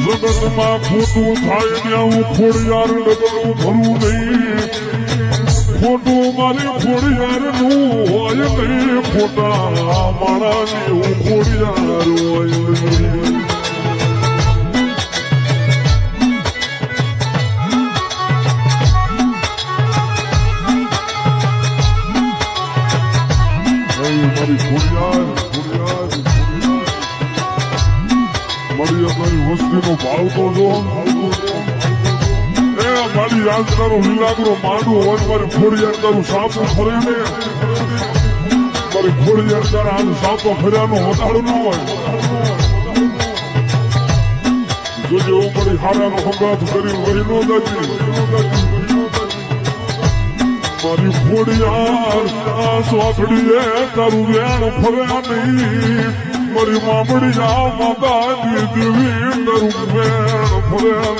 જગતમાં ખોટું થાય ને આવું ખોડિયાર ડગલું ભરવું નહીં. ખોટું મારી ખોડિયાર નું હોય નહીં, ખોટા માણાની હું ખોડિયાર હોય નહીં. મારી ખોડિયાર મારી અમારી વસ્તીનો ભાવ તો જો એ મારી યાદ તારો લીલાગરો માંડવો હોય મારી ખોડિયાર તારું સાપો ફરે ને મારી ખોડિયાર તારા હાલ સાપો ફર્યાનો હોતાળો ન હોય. જોજો મારી હારાનો સંગાથ કરી વહી નો દાજી મારી ખોડિયાર આ સ્વાથડીએ તારું વેણ ફર્યા નહીં. મારી મામડી આ માતા દેવી તારું વેણ ફર્યા